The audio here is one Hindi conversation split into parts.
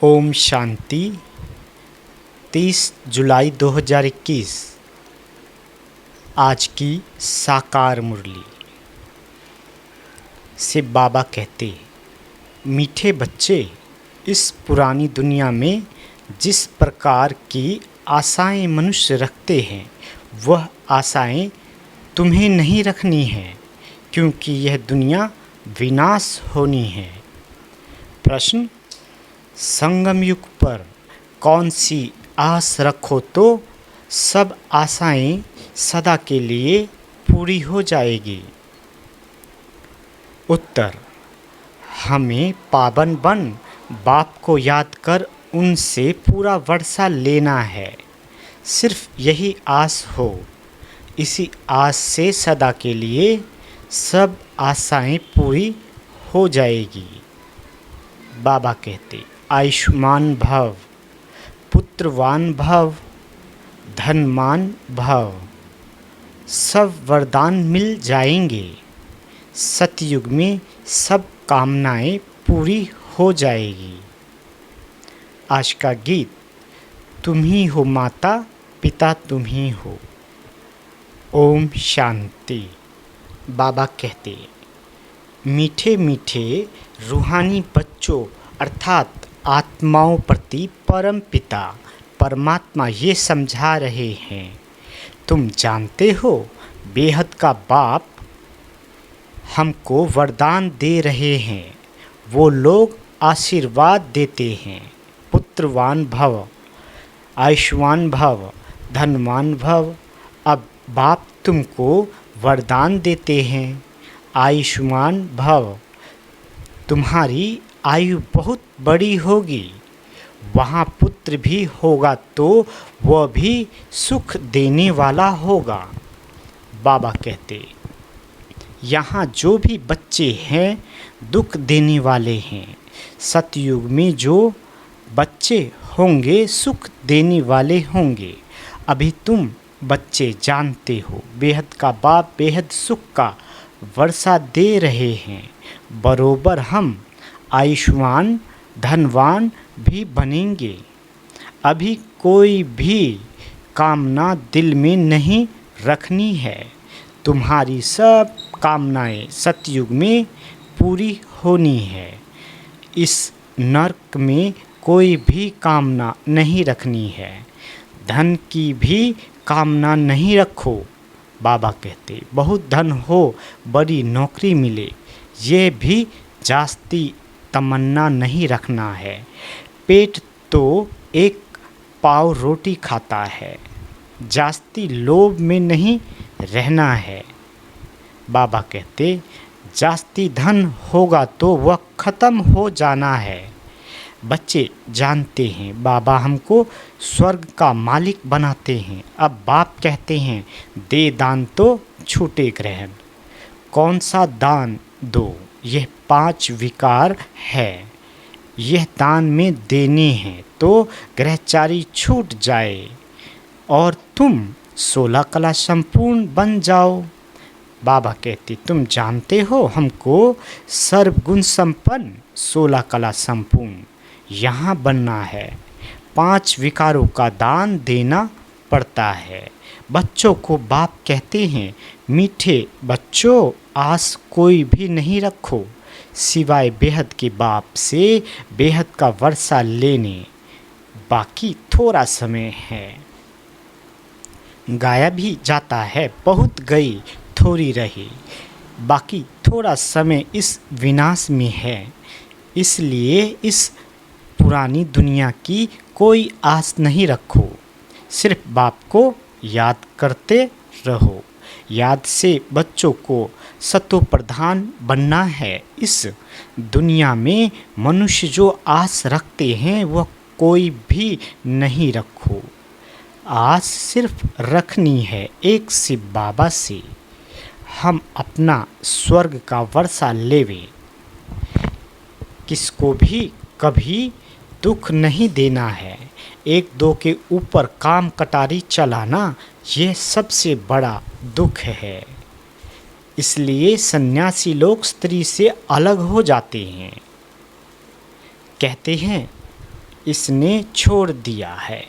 ओम शांति। 30 जुलाई 2021 आज की साकार मुरली से बाबा कहते, मीठे बच्चे, इस पुरानी दुनिया में जिस प्रकार की आशाएं मनुष्य रखते हैं वह आशाएं तुम्हें नहीं रखनी हैं, क्योंकि यह दुनिया विनाश होनी है। प्रश्न, संगम युग पर कौन सी आस रखो तो सब आशाएं सदा के लिए पूरी हो जाएगी? उत्तर, हमें पावन बन बाप को याद कर उनसे पूरा वर्षा लेना है। सिर्फ यही आस हो, इसी आस से सदा के लिए सब आशाएं पूरी हो जाएगी। बाबा कहते, आयुष्मान भव, पुत्रवान भव, धनवान भव, सब वरदान मिल जाएंगे। सतयुग में सब कामनाएं पूरी हो जाएगी। आज का गीत, तुम ही हो माता पिता तुम ही हो। ओम शांति। बाबा कहते, मीठे मीठे रूहानी बच्चों अर्थात आत्माओं प्रति परम पिता परमात्मा ये समझा रहे हैं, तुम जानते हो बेहद का बाप हमको वरदान दे रहे हैं। वो लोग आशीर्वाद देते हैं, पुत्रवान भव, आयुष्मान भव, धनवान भव। अब बाप तुमको वरदान देते हैं, आयुष्मान भव, तुम्हारी आयु बहुत बड़ी होगी। वहाँ पुत्र भी होगा तो वह भी सुख देने वाला होगा। बाबा कहते, यहाँ जो भी बच्चे हैं दुख देने वाले हैं। सतयुग में जो बच्चे होंगे सुख देने वाले होंगे। अभी तुम बच्चे जानते हो बेहद का बाप बेहद सुख का वर्षा दे रहे हैं। बरोबर हम आयुष्मान धनवान भी बनेंगे। अभी कोई भी कामना दिल में नहीं रखनी है। तुम्हारी सब कामनाएं सतयुग में पूरी होनी है। इस नरक में कोई भी कामना नहीं रखनी है। धन की भी कामना नहीं रखो। बाबा कहते, बहुत धन हो, बड़ी नौकरी मिले, ये भी जास्ती तमन्ना नहीं रखना है। पेट तो एक पाव रोटी खाता है, जास्ती लोभ में नहीं रहना है। बाबा कहते, जास्ती धन होगा तो वह ख़त्म हो जाना है। बच्चे जानते हैं बाबा हमको स्वर्ग का मालिक बनाते हैं। अब बाप कहते हैं, दे दान तो छूटे ग्रहण। कौन सा दान दो? यह 5 विकार है, यह दान में देने हैं तो ग्रहचारी छूट जाए और तुम 16 कला संपूर्ण बन जाओ। बाबा कहते, तुम जानते हो हमको सर्वगुण संपन्न 16 कला संपूर्ण यहाँ बनना है। 5 विकारों का दान देना पड़ता है। बच्चों को बाप कहते हैं, मीठे बच्चों, आस कोई भी नहीं रखो सिवाय बेहद के बाप से बेहद का वर्षा लेने। बाकी थोड़ा समय है, गाया भी जाता है, बहुत गई थोड़ी रही। बाकी थोड़ा समय इस विनाश में है। इसलिए इस पुरानी दुनिया की कोई आस नहीं रखो। सिर्फ बाप को याद करते रहो। याद से बच्चों को सतो प्रधान बनना है। इस दुनिया में मनुष्य जो आस रखते हैं वह कोई भी नहीं रखो। आस सिर्फ रखनी है एक शिव बाबा से, हम अपना स्वर्ग का वर्षा लेवे। किसको भी कभी दुख नहीं देना है। एक दो के ऊपर काम कटारी चलाना ये सबसे बड़ा दुख है। इसलिए सन्यासी लोग स्त्री से अलग हो जाते हैं। कहते हैं इसने छोड़ दिया है।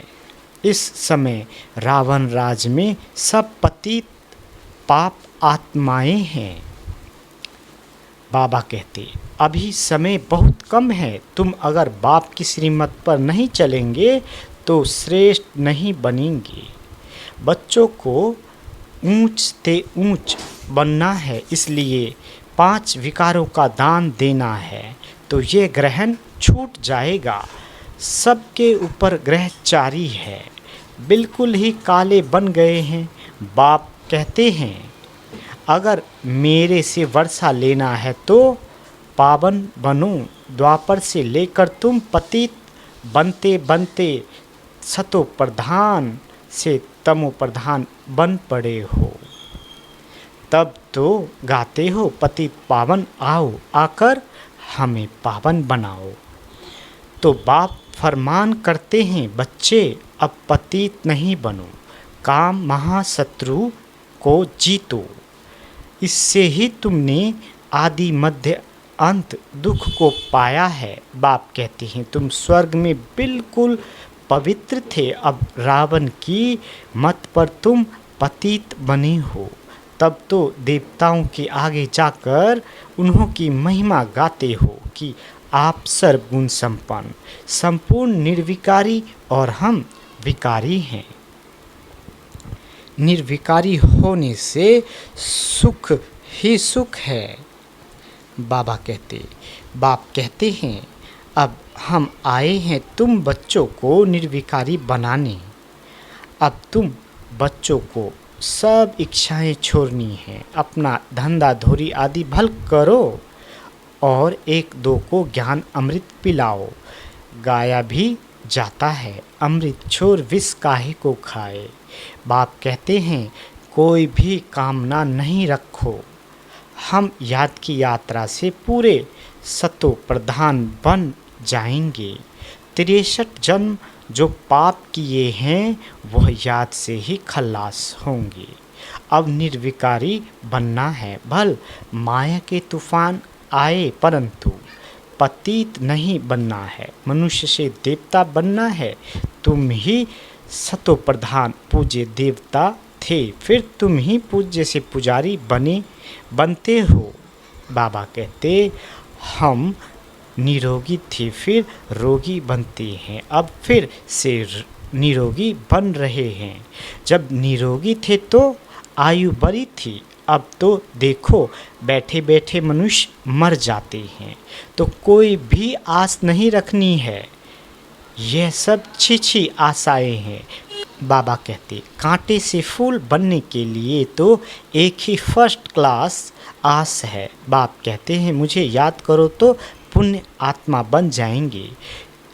इस समय रावण राज में सब पतित पाप आत्माएं हैं। बाबा कहते, अभी समय बहुत कम है, तुम अगर बाप की श्रीमत पर नहीं चलेंगे तो श्रेष्ठ नहीं बनेंगे। बच्चों को ऊंच से ऊंच बनना है, इसलिए 5 विकारों का दान देना है, तो ये ग्रहण छूट जाएगा। सबके ऊपर ग्रहचारी है, बिल्कुल ही काले बन गए हैं। बाप कहते हैं, अगर मेरे से वर्षा लेना है तो पावन बनो। द्वापर से लेकर तुम पतित बनते बनते सतो प्रधान से तमो प्रधान बन पड़े हो। तब तो गाते हो, पतित पावन आओ, आकर हमें पावन बनाओ। तो बाप फरमान करते हैं, बच्चे अब पतित नहीं बनो, काम महाशत्रु को जीतो। इससे ही तुमने आदि मध्य अंत दुख को पाया है। बाप कहते हैं, तुम स्वर्ग में बिल्कुल पवित्र थे, अब रावण की मत पर तुम पतित बने हो। तब तो देवताओं के आगे जाकर उन्हों की महिमा गाते हो कि आप सर्वगुण संपन्न, संपूर्ण निर्विकारी और हम विकारी हैं। निर्विकारी होने से सुख ही सुख है। बाप कहते हैं, अब हम आए हैं तुम बच्चों को निर्विकारी बनाने। अब तुम बच्चों को सब इच्छाएं छोड़नी हैं, अपना धंधा धोरी आदि भल करो और 1-2 को ज्ञान अमृत पिलाओ। गाया भी जाता है, अमृत छोड़ विष काहे को खाए। बाप कहते हैं, कोई भी कामना नहीं रखो, हम याद की यात्रा से पूरे सतो प्रधान बन जाएंगे। 63 जन्म जो पाप किए हैं वह याद से ही खल्लास होंगे। अब निर्विकारी बनना है, भल माया के तूफान आए परंतु पतित नहीं बनना है। मनुष्य से देवता बनना है। तुम ही सतो प्रधान पूज्य देवता थे, फिर तुम ही पूज्य से पुजारी बनते हो। बाबा कहते, हम निरोगी थे फिर रोगी बनते हैं, अब फिर से निरोगी बन रहे हैं। जब निरोगी थे तो आयु बड़ी थी, अब तो देखो बैठे बैठे मनुष्य मर जाते हैं। तो कोई भी आस नहीं रखनी है, यह सब छी आशाएं हैं। बाबा कहते, कांटे से फूल बनने के लिए तो एक ही फर्स्ट क्लास आस है। बाप कहते हैं, मुझे याद करो तो पुण्य आत्मा बन जाएंगे।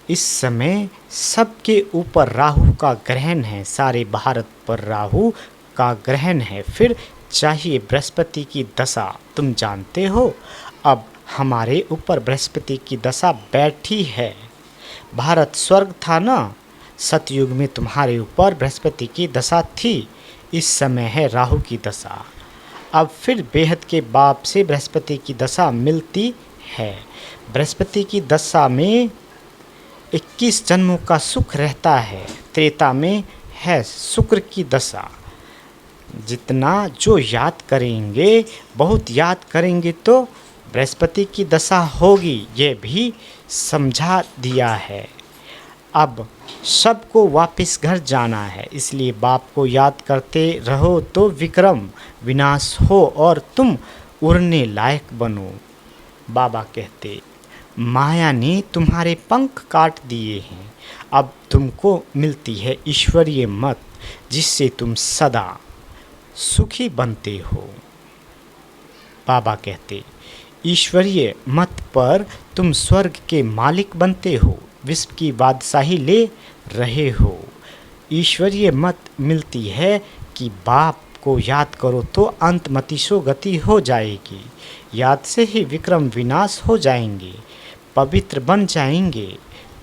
इस समय सबके ऊपर राहु का ग्रहण है, सारे भारत पर राहु का ग्रहण है। फिर चाहिए बृहस्पति की दशा, तुम जानते हो अब हमारे ऊपर बृहस्पति की दशा बैठी है। भारत स्वर्ग था ना, सतयुग में तुम्हारे ऊपर बृहस्पति की दशा थी, इस समय है राहु की दशा। अब फिर बेहद के बाप से बृहस्पति की दशा मिलती है। बृहस्पति की दशा में 21 जन्मों का सुख रहता है। त्रेता में है शुक्र की दशा। जितना जो याद करेंगे, बहुत याद करेंगे तो बृहस्पति की दशा होगी, ये भी समझा दिया है। अब सबको वापस घर जाना है, इसलिए बाप को याद करते रहो तो विक्रम विनाश हो और तुम उड़ने लायक बनो। बाबा कहते, माया ने तुम्हारे पंख काट दिए हैं, अब तुमको मिलती है ईश्वरीय मत, जिससे तुम सदा सुखी बनते हो। बाबा कहते, ईश्वरीय मत पर तुम स्वर्ग के मालिक बनते हो, विश्व की बादशाही ले रहे हो। ईश्वरीय मत मिलती है कि बाप को याद करो तो अंतमतिशो गति हो जाएगी। याद से ही विक्रम विनाश हो जाएंगे, पवित्र बन जाएंगे।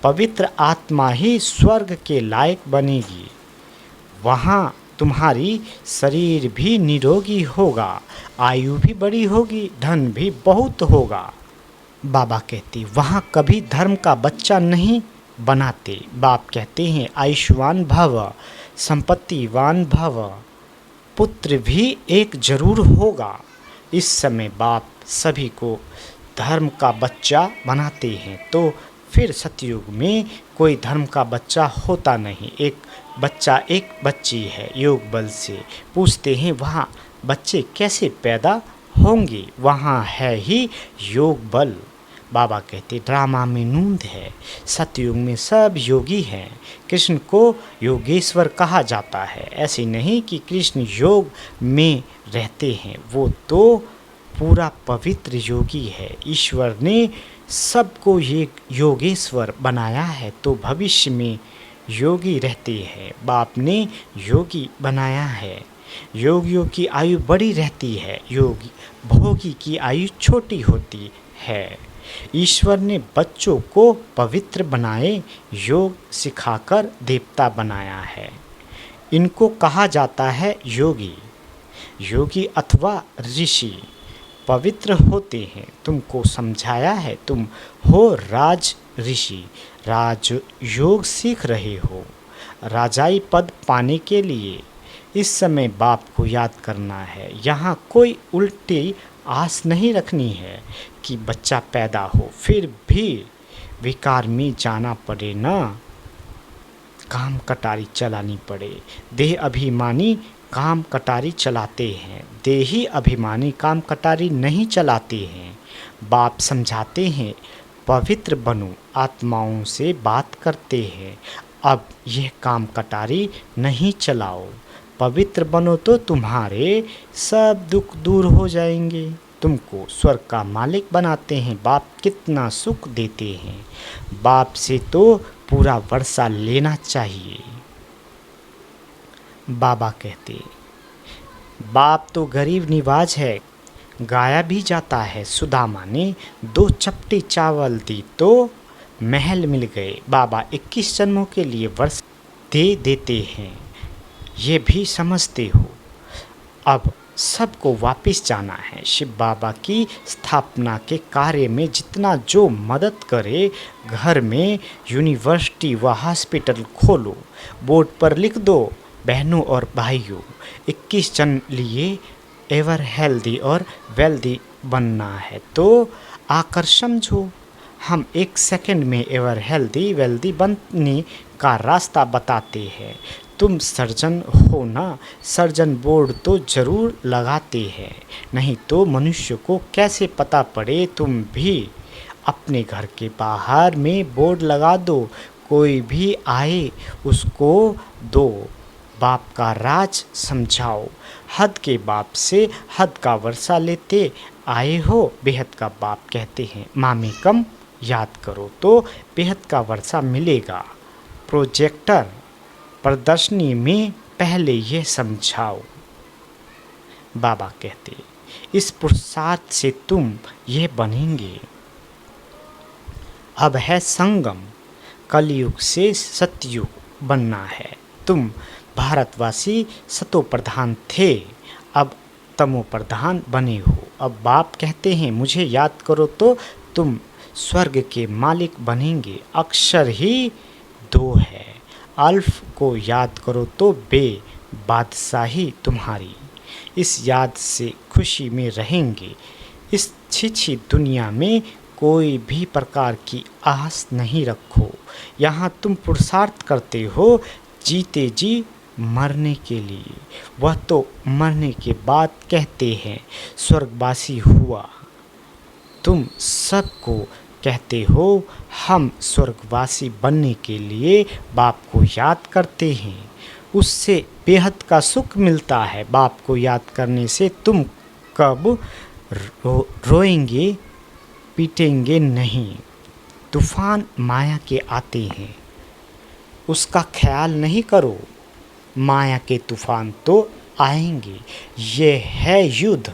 पवित्र आत्मा ही स्वर्ग के लायक बनेगी। वहाँ तुम्हारी शरीर भी निरोगी होगा, आयु भी बड़ी होगी, धन भी बहुत होगा। बाबा कहती, वहाँ कभी धर्म का बच्चा नहीं बनाते। बाप कहते हैं आयुष्मान भव, संपत्तिवान भव, पुत्र भी एक जरूर होगा। इस समय बाप सभी को धर्म का बच्चा बनाते हैं। तो फिर सतयुग में कोई धर्म का बच्चा होता नहीं, एक बच्चा एक बच्ची है। योग बल से पूछते हैं वहाँ बच्चे कैसे पैदा होंगे, वहाँ है ही योग बल। बाबा कहते ड्रामा में नूंद है, सतयुग में सब योगी हैं। कृष्ण को योगेश्वर कहा जाता है, ऐसे नहीं कि कृष्ण योग में रहते हैं, वो तो पूरा पवित्र योगी है। ईश्वर ने सबको ये योगेश्वर बनाया है, तो भविष्य में योगी रहते हैं। बाप ने योगी बनाया है। योगियों की आयु बड़ी रहती है, योगी भोगी की आयु छोटी होती है। ईश्वर ने बच्चों को पवित्र बनाए, योग सिखाकर देवता बनाया है। इनको कहा जाता है योगी। योगी अथवा ऋषि पवित्र होते हैं। तुमको समझाया है, तुम हो राज ऋषि, राज योग सीख रहे हो राजाई पद पाने के लिए। इस समय बाप को याद करना है। यहाँ कोई उल्टी आस नहीं रखनी है कि बच्चा पैदा हो फिर भी विकार में जाना पड़े ना, काम कटारी चलानी पड़े। देह अभिमानी काम कटारी चलाते हैं, देही अभिमानी काम कटारी नहीं चलाते हैं। बाप समझाते हैं पवित्र बनो, आत्माओं से बात करते हैं। अब यह काम कटारी नहीं चलाओ, पवित्र बनो तो तुम्हारे सब दुख दूर हो जाएंगे। तुमको स्वर्ग का मालिक बनाते हैं। बाप कितना सुख देते हैं। बाप से तो पूरा वर्षा लेना चाहिए। बाबा कहते बाप तो गरीब निवाज है, गाया भी जाता है। सुदामा ने 2 चपटी चावल दी तो महल मिल गए। बाबा 21 जन्मों के लिए वर्ष दे देते हैं, ये भी समझते हो। अब सबको वापस जाना है। शिव बाबा की स्थापना के कार्य में जितना जो मदद करे, घर में यूनिवर्सिटी व हॉस्पिटल खोलो, बोर्ड पर लिख दो बहनों और भाइयों 21 जन लिए एवर हेल्दी और वेल्दी बनना है तो आकर समझो। हम 1 सेकंड में एवर हेल्दी वेल्दी बनने का रास्ता बताते हैं। तुम सर्जन हो ना, सर्जन बोर्ड तो ज़रूर लगाते हैं, नहीं तो मनुष्य को कैसे पता पड़े। तुम भी अपने घर के बाहर में बोर्ड लगा दो, कोई भी आए उसको दो। बाप का राज समझाओ। हद के बाप से हद का वर्षा लेते आए हो। बेहद का बाप कहते हैं मामे कम याद करो तो बेहद का वर्षा मिलेगा। प्रोजेक्टर प्रदर्शनी में पहले ये समझाओ। बाबा कहते इस पुरुषार्थ से तुम ये बनेंगे। अब है संगम, कलयुग से सतयुग बनना है। तुम भारतवासी सतो प्रधान थे, अब तमो प्रधान बने हो। अब बाप कहते हैं मुझे याद करो तो तुम स्वर्ग के मालिक बनेंगे। अक्षर ही 2 है, अल्फ को याद करो तो बे बादशाही तुम्हारी। इस याद से खुशी में रहेंगे। इस छिछी दुनिया में कोई भी प्रकार की आस नहीं रखो। यहाँ तुम पुरुषार्थ करते हो जीते जी मरने के लिए। वह तो मरने के बाद कहते हैं स्वर्गवासी हुआ। तुम सबको कहते हो हम स्वर्गवासी बनने के लिए बाप को याद करते हैं, उससे बेहद का सुख मिलता है। बाप को याद करने से तुम कब रोएंगे पीटेंगे नहीं। तूफान माया के आते हैं, उसका ख्याल नहीं करो। माया के तूफान तो आएंगे, ये है युद्ध।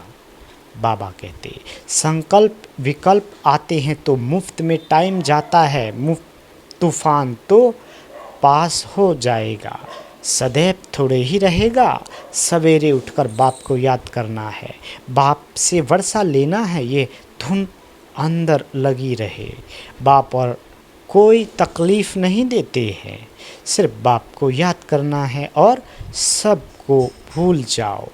बाबा कहते संकल्प विकल्प आते हैं तो मुफ्त में टाइम जाता है। मुफ्त तूफान तो पास हो जाएगा, सदैव थोड़े ही रहेगा। सवेरे उठकर बाप को याद करना है, बाप से वर्षा लेना है, ये धुन अंदर लगी रहे। बाप और कोई तकलीफ़ नहीं देते हैं। सिर्फ बाप को याद करना है और सब को भूल जाओ,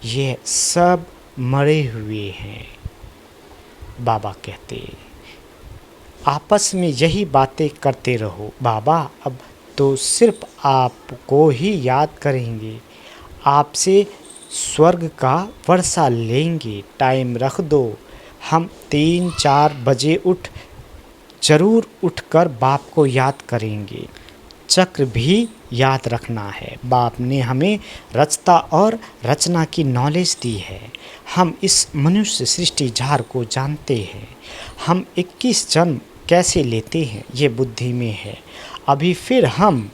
ये सब मरे हुए हैं। बाबा कहते आपस में यही बातें करते रहो। बाबा अब तो सिर्फ आपको ही याद करेंगे, आपसे स्वर्ग का वर्षा लेंगे। टाइम रख दो, हम 3-4 बजे ज़रूर उठकर बाप को याद करेंगे। चक्र भी याद रखना है। बाप ने हमें रचता और रचना की नॉलेज दी है। हम इस मनुष्य सृष्टि झार को जानते हैं। हम 21 जन्म कैसे लेते हैं ये बुद्धि में है। अभी फिर हम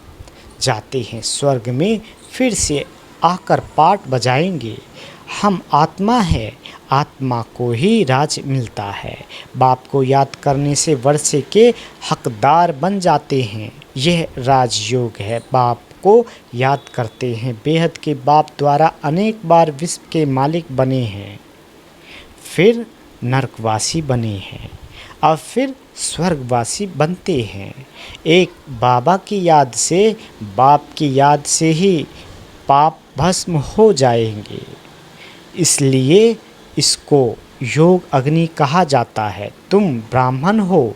जाते हैं स्वर्ग में, फिर से आकर पाठ बजाएंगे। हम आत्मा है, आत्मा को ही राज मिलता है। बाप को याद करने से वर्षे के हकदार बन जाते हैं। यह राजयोग है। बाप को याद करते हैं। बेहद के बाप द्वारा अनेक बार विश्व के मालिक बने हैं, फिर नरकवासी बने हैं, अब फिर स्वर्गवासी बनते हैं। एक बाबा की याद से, बाप की याद से ही पाप भस्म हो जाएंगे। इसलिए इसको योग अग्नि कहा जाता है। तुम ब्राह्मण हो,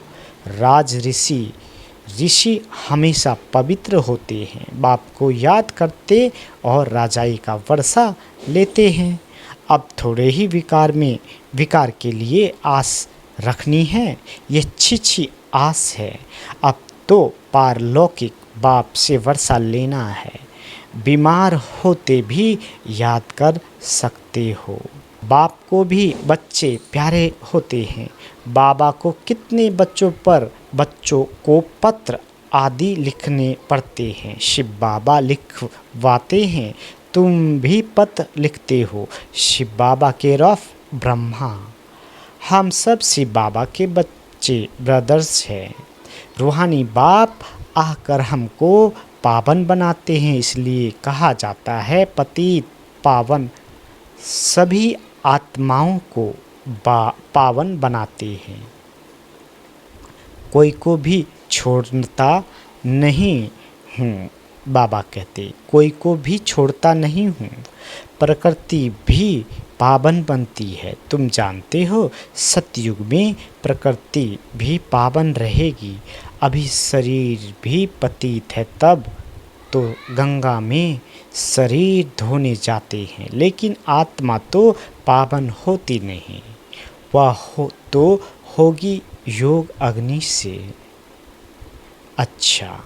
राज ऋषि हमेशा पवित्र होते हैं। बाप को याद करते और राजाई का वर्षा लेते हैं। अब थोड़े ही विकार के लिए आस रखनी है, ये अच्छी आस है। अब तो पारलौकिक बाप से वर्षा लेना है। बीमार होते भी याद कर सकते हो। बाप को भी बच्चे प्यारे होते हैं। बाबा को कितने बच्चों को पत्र आदि लिखने पड़ते हैं। शिव बाबा लिखवाते हैं, तुम भी पत्र लिखते हो। शिव बाबा के रफ ब्रह्मा, हम सब शिव बाबा के बच्चे ब्रदर्स हैं। रूहानी बाप आकर हमको पावन बनाते हैं। इसलिए कहा जाता है पतित पावन सभी आत्माओं को पावन बनाते हैं। कोई को भी छोड़ता नहीं हूँ, बाबा कहते कोई को भी छोड़ता नहीं हूँ। प्रकृति भी पावन बनती है। तुम जानते हो सतयुग में प्रकृति भी पावन रहेगी। अभी शरीर भी पतित है, तब तो गंगा में शरीर धोने जाते हैं, लेकिन आत्मा तो पावन होती नहीं। वह तो होगी योग अग्नि से। अच्छा,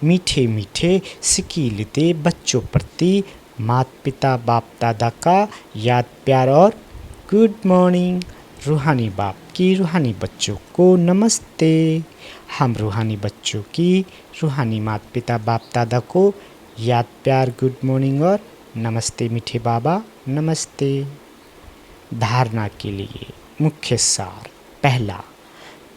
मीठे मीठे सिकीलते बच्चों प्रति माता पिता बाप दादा का याद प्यार और गुड मॉर्निंग। रूहानी बाप की रूहानी बच्चों को नमस्ते। हम रूहानी बच्चों की रूहानी माता पिता बाप दादा को याद प्यार गुड मॉर्निंग और नमस्ते मीठे बाबा नमस्ते। धारणा के लिए मुख्य सार। पहला,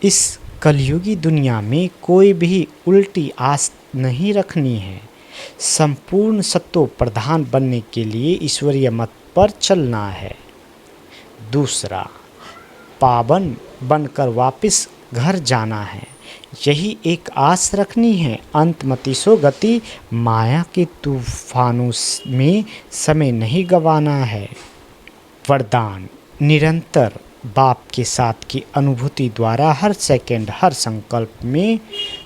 इस कलयुगी दुनिया में कोई भी उल्टी आस नहीं रखनी है। संपूर्ण सत्व प्रधान बनने के लिए ईश्वरीय मत पर चलना है। दूसरा, पावन बनकर वापस घर जाना है, यही एक आस रखनी है। अंतमतिसो गति, माया के तूफानों में समय नहीं गंवाना है। वरदान, निरंतर बाप के साथ की अनुभूति द्वारा हर सेकंड हर संकल्प में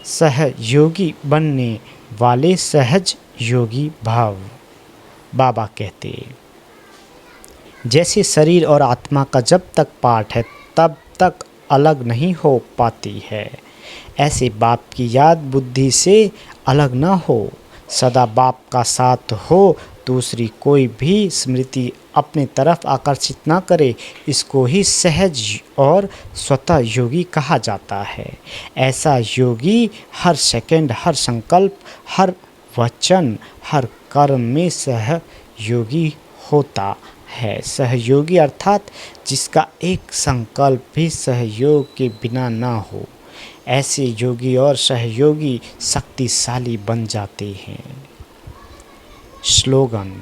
सहयोगी बनने वाले सहज योगी भाव। बाबा कहते जैसे शरीर और आत्मा का जब तक पाठ है तब तक अलग नहीं हो पाती है, ऐसे बाप की याद बुद्धि से अलग न हो। सदा बाप का साथ हो, दूसरी कोई भी स्मृति अपने तरफ आकर्षित न करे, इसको ही सहज और स्वतः योगी कहा जाता है। ऐसा योगी हर सेकंड हर संकल्प हर वचन हर कर्म में सहयोगी होता है। सहयोगी अर्थात जिसका एक संकल्प भी सहयोग के बिना ना हो। ऐसे योगी और सहयोगी शक्तिशाली बन जाते हैं। स्लोगन,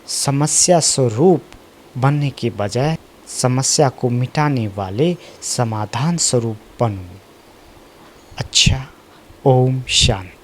समस्या स्वरूप बनने के बजाय समस्या को मिटाने वाले समाधान स्वरूप बनो। अच्छा, ओम शांति।